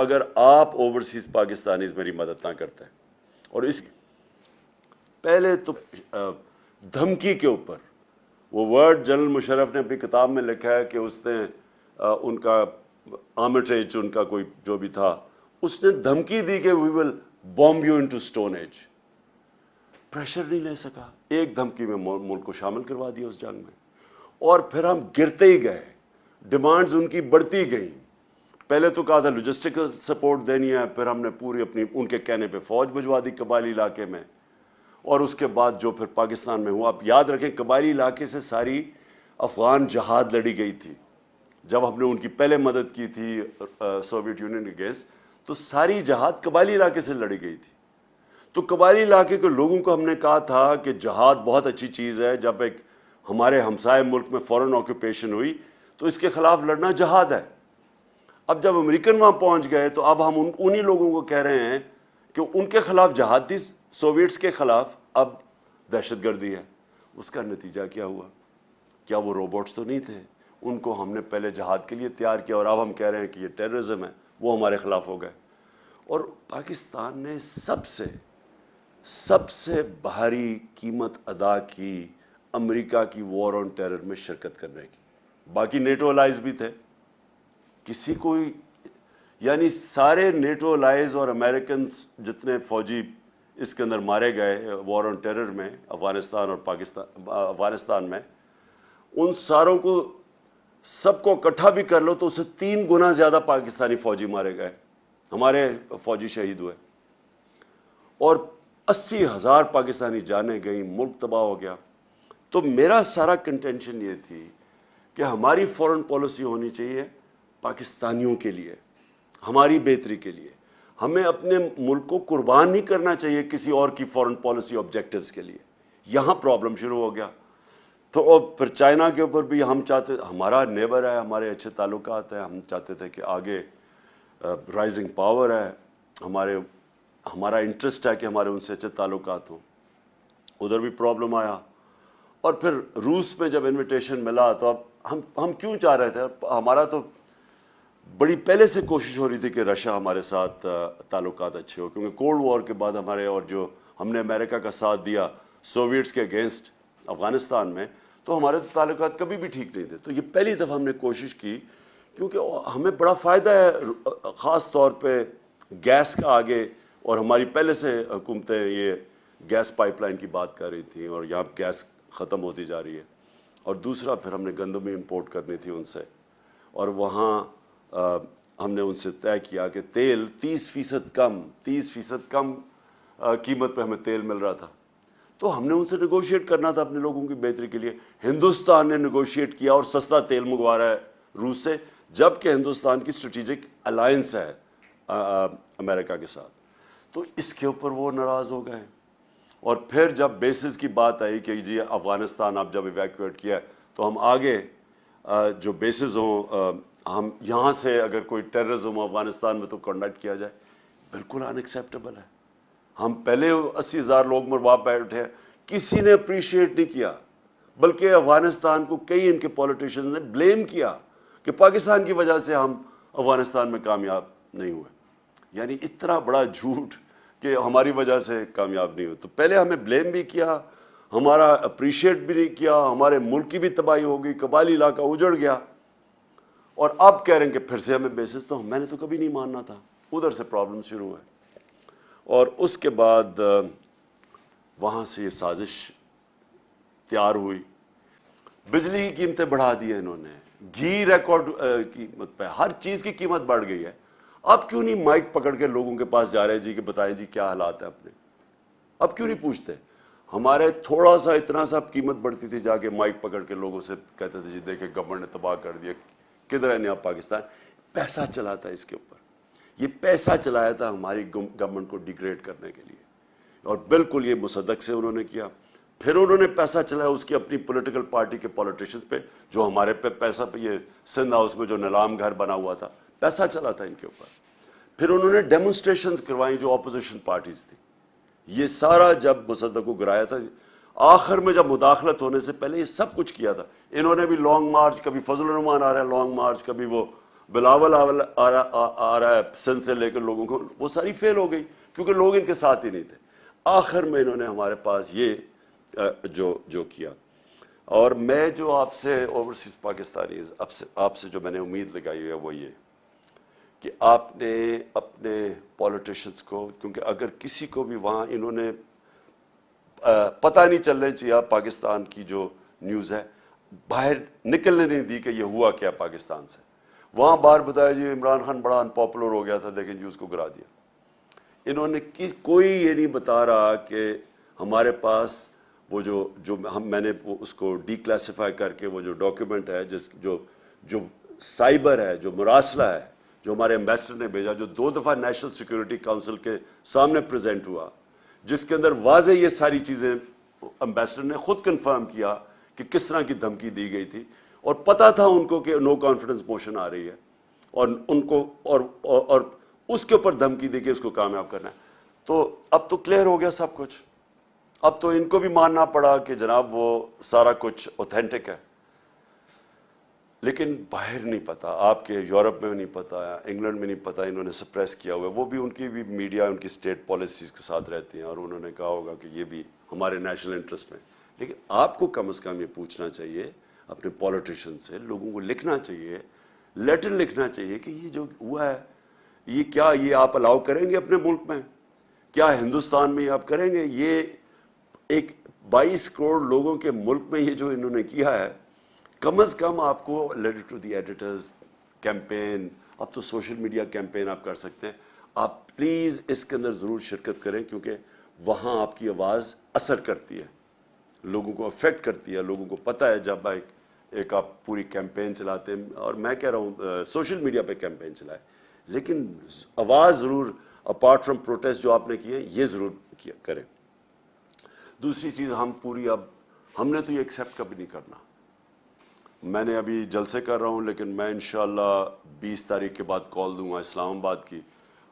اگر آپ overseas Pakistanis میری مدد نہ کرتے ہیں. اور اس پہلے تو دھمکی کے اوپر وہ ورڈ جنرل مشرف نے اپنی کتاب میں لکھا ہے کہ اس نے ان کا آرمیٹریج ان کا کوئی جو بھی تھا اس نے دھمکی دی کہ we will bomb you into stone age. Pressure نہیں لے سکا, ایک دھمکی میں ملک کو شامل کروا دیا اس جنگ میں, اور پھر ہم گرتے ہی گئے, ڈیمانڈز ان کی بڑھتی گئیں. پہلے تو کہا تھا لوجسٹکل سپورٹ دینی ہے, پھر ہم نے پوری اپنی ان کے کہنے پہ فوج بھجوا دی قبائلی علاقے میں, اور اس کے بعد جو پھر پاکستان میں ہوا. آپ یاد رکھیں قبائلی علاقے سے ساری افغان جہاد لڑی گئی تھی. جب ہم نے ان کی پہلے مدد کی تھی سوویت یونین اگینسٹ, تو ساری جہاد قبائلی علاقے سے لڑی گئی تھی. تو قبائلی علاقے کے لوگوں کو ہم نے کہا تھا کہ جہاد بہت اچھی چیز ہے, جب ایک ہمارے ہمسائے ملک میں فورن آکوپیشن ہوئی تو اس کے خلاف لڑنا جہاد ہے. اب جب امریکن وہاں پہنچ گئے تو اب ہم انہی لوگوں کو کہہ رہے ہیں کہ ان کے خلاف جہاد تھی, سوویٹس کے خلاف اب دہشت گردی ہے. اس کا نتیجہ کیا ہوا؟ کیا وہ روبوٹس تو نہیں تھے؟ ان کو ہم نے پہلے جہاد کے لیے تیار کیا, اور اب ہم کہہ رہے ہیں کہ یہ ٹیررزم ہے, وہ ہمارے خلاف ہو گئے. اور پاکستان نے سب سے بھاری قیمت ادا کی امریکہ کی وار آن ٹیرر میں شرکت کرنے کی. باقی نیٹو الائز بھی تھے, کسی کوئی یعنی سارے نیٹو الائز اور امریکنز جتنے فوجی اس کے اندر مارے گئے وار آن ٹیرر میں افغانستان اور افغانستان میں, ان ساروں کو سب کو اکٹھا بھی کر لو تو اسے 3 گنا زیادہ پاکستانی فوجی مارے گئے, ہمارے فوجی شہید ہوئے, اور 80,000 پاکستانی جانیں گئیں, ملک تباہ ہو گیا. تو میرا سارا کنٹینشن یہ تھی کہ ہماری فورن پالیسی ہونی چاہیے پاکستانیوں کے لیے, ہماری بہتری کے لیے. ہمیں اپنے ملک کو قربان نہیں کرنا چاہیے کسی اور کی فورن پالیسی آبجیکٹیوز کے لیے. یہاں پرابلم شروع ہو گیا. تو پھر چائنا کے اوپر بھی ہم چاہتے, ہمارا نیبر ہے, ہمارے اچھے تعلقات ہیں, ہم چاہتے تھے کہ آگے رائزنگ پاور ہے, ہمارا انٹرسٹ ہے کہ ہمارے ان سے اچھے تعلقات ہوں. ادھر بھی پرابلم آیا. اور پھر روس میں جب انویٹیشن ملا تو اب ہم کیوں چاہ رہے تھے, ہمارا تو بڑی پہلے سے کوشش ہو رہی تھی کہ رشیا ہمارے ساتھ تعلقات اچھے ہو, کیونکہ کولڈ وار کے بعد ہمارے, اور جو ہم نے امریکہ کا ساتھ دیا سوویٹس کے اگینسٹ افغانستان میں, تو ہمارے تو تعلقات کبھی بھی ٹھیک نہیں تھے. تو یہ پہلی دفعہ ہم نے کوشش کی, کیونکہ ہمیں بڑا فائدہ ہے, خاص طور پہ گیس کا آگے, اور ہماری پہلے سے حکومتیں یہ گیس پائپ لائن کی بات کر رہی تھیں, اور یہاں گیس ختم ہوتی جا رہی ہے. اور دوسرا پھر ہم نے گندم امپورٹ کرنی تھی ان سے, اور وہاں ہم نے ان سے طے کیا کہ تیل 30% کم قیمت پہ ہمیں تیل مل رہا تھا. تو ہم نے ان سے نیگوشیٹ کرنا تھا اپنے لوگوں کی بہتری کے لیے. ہندوستان نے نیگوشیٹ کیا اور سستا تیل منگوا رہا ہے روس سے, جبکہ ہندوستان کی اسٹریٹجک الائنس ہے امریکہ کے ساتھ. تو اس کے اوپر وہ ناراض ہو گئے. اور پھر جب بیسز کی بات آئی کہ جی افغانستان اب جب ایویکویٹ کیا تو ہم آگے جو بیسز ہوں, ہم یہاں سے اگر کوئی ٹیررزم افغانستان میں تو کنڈکٹ کیا جائے, بالکل ان ایکسیپٹیبل ہے. ہم پہلے 80,000 لوگ مروا بیٹھے, کسی نے اپریشیٹ نہیں کیا, بلکہ افغانستان کو کئی ان کے پولیٹیشنز نے بلیم کیا کہ پاکستان کی وجہ سے ہم افغانستان میں کامیاب نہیں ہوئے. یعنی اتنا بڑا جھوٹ کہ ہماری وجہ سے کامیاب نہیں ہوئے. تو پہلے ہمیں بلیم بھی کیا, ہمارا اپریشیٹ بھی نہیں کیا, ہمارے ملک کی بھی تباہی ہو گئی, قبائلی علاقہ اجڑ گیا, اور اب کہہ رہے ہیں کہ پھر سے ہمیں بیسس. تو میں نے تو کبھی نہیں ماننا تھا. ادھر سے پرابلم شروع ہوئے, اور اس کے بعد وہاں سے یہ سازش تیار ہوئی. بجلی کی قیمتیں بڑھا دی ہیں انہوں نے, گھی ریکارڈ قیمت پہ, ہر چیز کی قیمت بڑھ گئی ہے. اب کیوں نہیں مائک پکڑ کے لوگوں کے پاس جا رہے جی کہ بتائیں جی کیا حالات ہیں اپنے؟ اب کیوں نہیں پوچھتے؟ ہمارے تھوڑا سا اتنا سا قیمت بڑھتی تھی, جا کے مائک پکڑ کے لوگوں سے کہتے تھے جی دیکھیں گورنمنٹ نے تباہ کر دیا, کدھر ہے نیا پاکستان. پیسہ چلا تھا اس کے اوپر, یہ پیسہ چلایا تھا ہماری گورنمنٹ کو ڈیگریڈ کرنے کے لیے, اور بالکل یہ مصدق سے انہوں نے کیا. پھر انہوں نے پیسہ چلایا اس کی اپنی پولیٹیکل پارٹی کے پولیٹیشنز پہ, جو ہمارے پہ پیسہ پہ, یہ سندھ ہاؤس میں جو نیلام گھر بنا ہوا تھا, پیسہ چلا تھا ان کے اوپر. پھر انہوں نے ڈیمونسٹریشنز کروائیں جو اپوزیشن پارٹیز تھی. یہ سارا جب مصدق کو گرایا تھا, آخر میں جب مداخلت ہونے سے پہلے یہ سب کچھ کیا تھا انہوں نے بھی. لانگ مارچ, کبھی فضل الرحمان آ رہا ہے لانگ مارچ, کبھی وہ بلاول آ رہا ہے سندھ سے لے کر لوگوں کو، وہ ساری فیل ہو گئی کیونکہ لوگ ان کے ساتھ ہی نہیں تھے۔ آخر میں انہوں نے ہمارے پاس یہ جو کیا، اور میں جو آپ سے اوورسیز پاکستانیز آپ سے جو میں نے امید لگائی ہے وہ یہ کہ آپ نے اپنے پولیٹیشنز کو، کیونکہ اگر کسی کو بھی وہاں انہوں نے پتہ نہیں چلنا چاہیے پاکستان کی جو نیوز ہے، باہر نکلنے نہیں دی کہ یہ ہوا کیا پاکستان سے، وہاں باہر بتایا جی عمران خان بڑا انپاپولر ہو گیا تھا، دیکھیں جی اس کو گرا دیا۔ انہوں نے کوئی یہ نہیں بتا رہا کہ ہمارے پاس وہ جو میں نے اس کو ڈی کلاسیفائی کر کے وہ جو ڈاکیومنٹ ہے جو سائبر ہے، جو مراسلہ ہے، جو ہمارے ایمبیسڈر نے بھیجا، جو 2 دفعہ نیشنل سیکورٹی کونسل کے سامنے پریزنٹ ہوا، جس کے اندر واضح یہ ساری چیزیں ایمبیسڈر نے خود کنفرم کیا کہ کس طرح کی دھمکی دی گئی تھی، اور پتہ تھا ان کو کہ نو کانفیڈنس موشن آ رہی ہے، اور ان کو اور اس کے اوپر دھمکی دی کہ اس کو کامیاب کرنا ہے۔ تو اب تو کلیئر ہو گیا سب کچھ، اب تو ان کو بھی ماننا پڑا کہ جناب وہ سارا کچھ اوتھینٹک ہے، لیکن باہر نہیں پتا، آپ کے یورپ میں نہیں پتا، انگلینڈ میں نہیں پتا، انہوں نے سپریس کیا ہوا ہے، وہ بھی ان کی بھی میڈیا ان کی اسٹیٹ پالیسیز کے ساتھ رہتے ہیں، اور انہوں نے کہا ہوگا کہ یہ بھی ہمارے نیشنل انٹرسٹ میں، لیکن آپ کو کم از کم یہ پوچھنا چاہیے اپنے پولیٹیشین سے، لوگوں کو لکھنا چاہیے، لیٹر لکھنا چاہیے کہ یہ جو ہوا ہے یہ کیا یہ آپ الاؤ کریں گے اپنے ملک میں؟ کیا ہندوستان میں آپ کریں گے؟ یہ ایک 22 کروڑ لوگوں کے ملک میں یہ جو انہوں نے کیا ہے، کم از کم آپ کو letter to the editors campaign, اب تو سوشل میڈیا کیمپین آپ کر سکتے ہیں، آپ پلیز اس کے اندر ضرور شرکت کریں، کیونکہ وہاں آپ کی آواز اثر کرتی ہے، لوگوں کو افیکٹ کرتی ہے، لوگوں کو پتہ ہے جب ایک آپ پوری کیمپین چلاتے ہیں، اور میں کہہ رہا ہوں سوشل میڈیا پہ کیمپین چلائے، لیکن آواز ضرور اپارٹ فرام پروٹیسٹ جو آپ نے کیے یہ ضرور کریں۔ دوسری چیز ہم نے تو یہ ایکسیپٹ کبھی نہیں کرنا، میں نے ابھی جلسے کر رہا ہوں، لیکن میں انشاءاللہ 20 تاریخ کے بعد کال دوں گا اسلام آباد کی،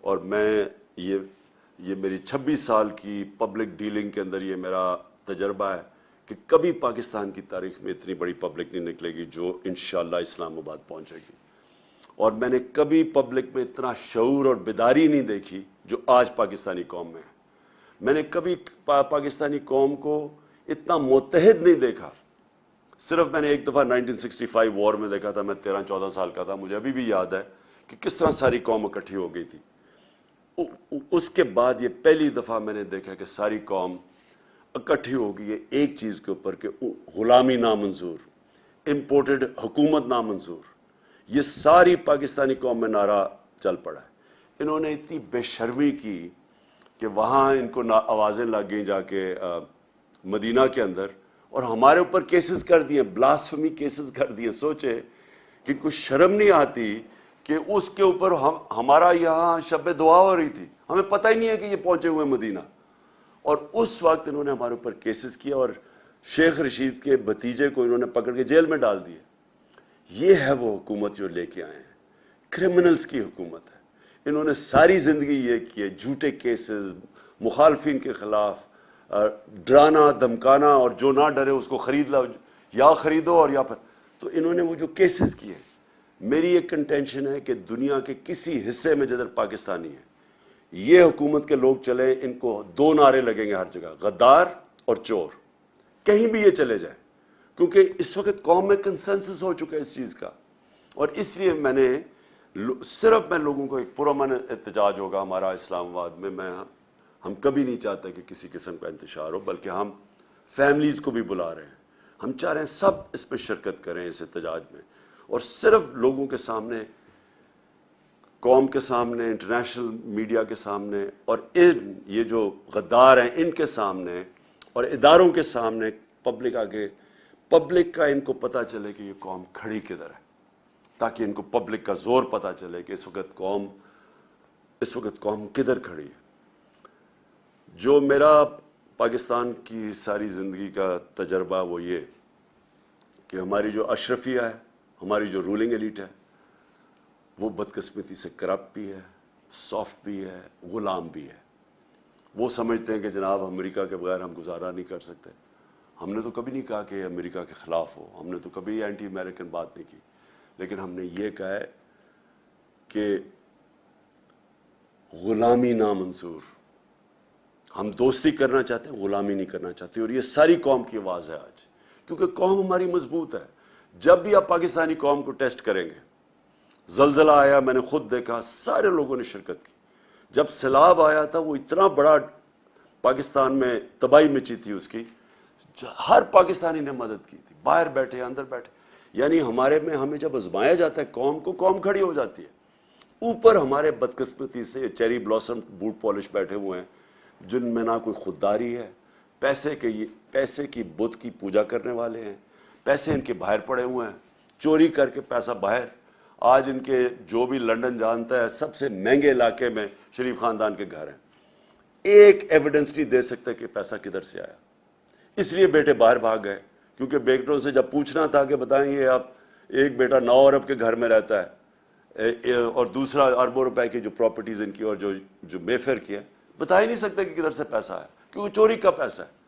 اور میں یہ میری 26 سال کی پبلک ڈیلنگ کے اندر یہ میرا تجربہ ہے کہ کبھی پاکستان کی تاریخ میں اتنی بڑی پبلک نہیں نکلے گی جو انشاءاللہ اسلام آباد پہنچے گی، اور میں نے کبھی پبلک میں اتنا شعور اور بیداری نہیں دیکھی جو آج پاکستانی قوم میں ہے، میں نے کبھی پاکستانی قوم کو اتنا متحد نہیں دیکھا، صرف میں نے ایک دفعہ 1965 وار میں دیکھا تھا، میں 13-14 سال کا تھا، مجھے ابھی بھی یاد ہے کہ کس طرح ساری قوم اکٹھی ہو گئی تھی، اس کے بعد یہ پہلی دفعہ میں نے دیکھا کہ ساری قوم اکٹھی ہو گئی ہے ایک چیز کے اوپر کہ غلامی نامنظور، امپورٹڈ حکومت نامنظور، یہ ساری پاکستانی قوم میں نعرہ چل پڑا ہے۔ انہوں نے اتنی بے شرمی کی کہ وہاں ان کو آوازیں لگ گئیں جا کے مدینہ کے اندر، اور ہمارے اوپر کیسز کر دیے، بلاسفمی کیسز کر دیے، سوچے کہ کچھ شرم نہیں آتی کہ اس کے اوپر ہمارا یہاں شب دعا ہو رہی تھی، ہمیں پتہ ہی نہیں ہے کہ یہ پہنچے ہوئے مدینہ، اور اس وقت انہوں نے ہمارے اوپر کیسز کیا، اور شیخ رشید کے بھتیجے کو انہوں نے پکڑ کے جیل میں ڈال دیے۔ یہ ہے وہ حکومت جو لے کے آئے ہیں، کرمنلز کی حکومت ہے، انہوں نے ساری زندگی یہ کیے، جھوٹے کیسز، مخالفین کے خلاف ڈرانا دھمکانا، اور جو نہ ڈرے اس کو خرید لاؤ، یا خریدو، اور یا پھر تو انہوں نے وہ جو کیسز کیے، میری ایک کنٹینشن ہے کہ دنیا کے کسی حصے میں جدھر پاکستانی ہے، یہ حکومت کے لوگ چلیں، ان کو 2 نعرے لگیں گے ہر جگہ، غدار اور چور، کہیں بھی یہ چلے جائیں، کیونکہ اس وقت قوم میں کنسنسس ہو چکا ہے اس چیز کا، اور اس لیے میں نے صرف میں لوگوں کو ایک پرامن احتجاج ہوگا ہمارا اسلام آباد میں، ہم کبھی نہیں چاہتے کہ کسی قسم کا انتشار ہو، بلکہ ہم فیملیز کو بھی بلا رہے ہیں، ہم چاہ رہے ہیں سب اس میں شرکت کریں اس احتجاج میں، اور صرف لوگوں کے سامنے، قوم کے سامنے، انٹرنیشنل میڈیا کے سامنے، اور یہ جو غدار ہیں ان کے سامنے اور اداروں کے سامنے، پبلک کا ان کو پتہ چلے کہ یہ قوم کھڑی کدھر ہے، تاکہ ان کو پبلک کا زور پتہ چلے کہ اس وقت قوم کدھر کھڑی ہے۔ جو میرا پاکستان کی ساری زندگی کا تجربہ وہ یہ کہ ہماری جو اشرفیہ ہے، ہماری جو رولنگ ایلیٹ ہے، وہ بدقسمتی سے کرپٹ بھی ہے، سافٹ بھی ہے، غلام بھی ہے، وہ سمجھتے ہیں کہ جناب امریکہ کے بغیر ہم گزارا نہیں کر سکتے، ہم نے تو کبھی نہیں کہا کہ امریکہ کے خلاف ہو، ہم نے تو کبھی اینٹی امریکن بات نہیں کی، لیکن ہم نے یہ کہا ہے کہ غلامی نامنظور، ہم دوستی کرنا چاہتے ہیں، غلامی نہیں کرنا چاہتے، اور یہ ساری قوم کی آواز ہے آج، کیونکہ قوم ہماری مضبوط ہے۔ جب بھی آپ پاکستانی قوم کو ٹیسٹ کریں گے، زلزلہ آیا میں نے خود دیکھا، سارے لوگوں نے شرکت کی۔ جب سیلاب آیا تھا، وہ اتنا بڑا پاکستان میں تباہی مچی تھی اس کی، ہر پاکستانی نے مدد کی تھی، باہر بیٹھے اندر بیٹھے، یعنی ہمارے میں ہمیں جب آزمایا جاتا ہے قوم کو، قوم کھڑی ہو جاتی ہے۔ اوپر ہمارے بدقسمتی سے چیری بلاسم بوٹ پالش بیٹھے ہوئے ہیں، جن میں نہ کوئی خودداری ہے، پیسے کی بت کی پوجا کرنے والے ہیں، پیسے ان کے باہر پڑے ہوئے ہیں، چوری کر کے پیسہ باہر۔ آج ان کے جو بھی لنڈن جانتا ہے، سب سے مہنگے علاقے میں شریف خاندان کے گھر ہیں، ایک ایویڈنس نہیں دے سکتے کہ پیسہ کدھر سے آیا۔ اس لیے بیٹے باہر بھاگ گئے، کیونکہ بیٹوں سے جب پوچھنا تھا کہ بتائیں یہ آپ، ایک بیٹا 9 ارب کے گھر میں رہتا ہے اور دوسرا اربوں روپے کی جو پراپرٹیز ان کی اور جو مے فیئر کی ہے، بتا ہی نہیں سکتے کہ کدھر سے پیسہ آیا، کیونکہ چوری کا پیسہ ہے۔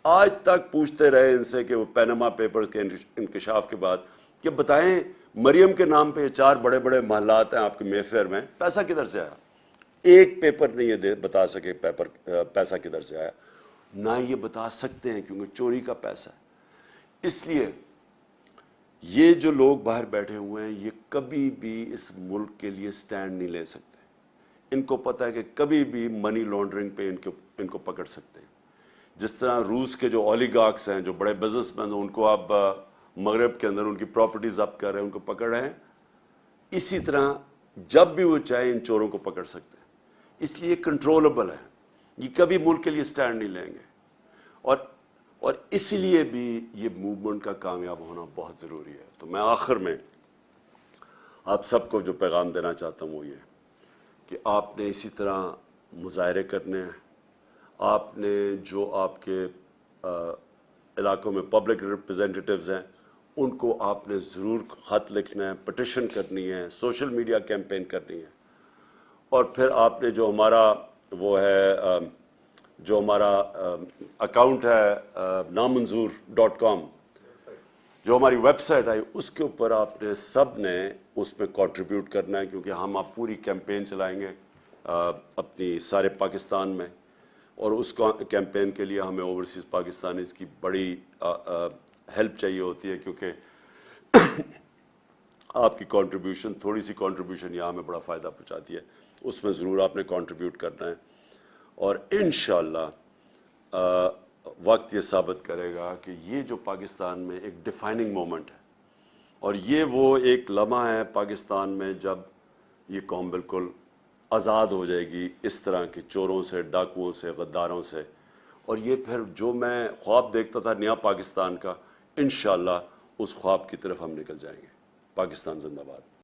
آج تک پوچھتے رہے ان سے کہ وہ پینما پیپرز کے انکشاف کے بعد کہ بتائیں مریم کے نام پہ 4 بڑے بڑے محلات ہیں آپ کے مے فیئر میں، پیسہ کدھر سے آیا؟ ایک پیپر نہیں یہ بتا سکے پیسہ کدھر سے آیا، نہ یہ بتا سکتے ہیں کیونکہ چوری کا پیسہ ہے۔ اس لیے یہ جو لوگ باہر بیٹھے ہوئے ہیں، یہ کبھی بھی اس ملک کے لیے سٹینڈ نہیں لے سکتے۔ ان کو پتہ ہے کہ کبھی بھی منی لانڈرنگ پہ ان کو پکڑ سکتے ہیں۔ جس طرح روس کے جو اولیگارکس ہیں، جو بڑے بزنس مین ہیں، ان کو آپ مغرب کے اندر ان کی پراپرٹیز ضبط کر رہے ہیں، ان کو پکڑ رہے ہیں، اسی طرح جب بھی وہ چاہے ان چوروں کو پکڑ سکتے ہیں۔ اس لیے کنٹرولبل ہے، یہ کبھی ملک کے لیے سٹینڈ نہیں لیں گے، اور اس لیے بھی یہ موومنٹ کا کامیاب ہونا بہت ضروری ہے۔ تو میں آخر میں آپ سب کو جو پیغام دینا چاہتا ہوں وہ یہ کہ آپ نے اسی طرح مظاہرے کرنے ہیں، آپ نے جو آپ کے علاقوں میں پبلک ریپریزنٹیٹیوز ہیں ان کو آپ نے ضرور خط لکھنا ہے، پٹیشن کرنی ہے، سوشل میڈیا کیمپین کرنی ہے، اور پھر آپ نے جو ہمارا وہ ہے جو ہمارا اکاؤنٹ ہے نامنظور.com، جو ہماری ویب سائٹ آئی، اس کے اوپر آپ نے سب نے اس میں کنٹریبیوٹ کرنا ہے، کیونکہ ہم اب پوری کیمپین چلائیں گے اپنی سارے پاکستان میں، اور اس کیمپین کے لیے ہمیں اوورسیز پاکستانیز کی بڑی ہیلپ چاہیے ہوتی ہے، کیونکہ آپ کی کنٹریبیوشن، تھوڑی سی کنٹریبیوشن یہاں ہمیں بڑا فائدہ پہنچاتی ہے۔ اس میں ضرور آپ نے کنٹریبیوٹ کرنا ہے، اور انشاءاللہ وقت یہ ثابت کرے گا کہ یہ جو پاکستان میں ایک ڈیفائننگ مومنٹ ہے، اور یہ وہ ایک لمحہ ہے پاکستان میں جب یہ قوم بالکل آزاد ہو جائے گی اس طرح کے چوروں سے، ڈاکوؤں سے، غداروں سے، اور یہ پھر جو میں خواب دیکھتا تھا نیا پاکستان کا، انشاءاللہ اس خواب کی طرف ہم نکل جائیں گے۔ پاکستان زندہ باد۔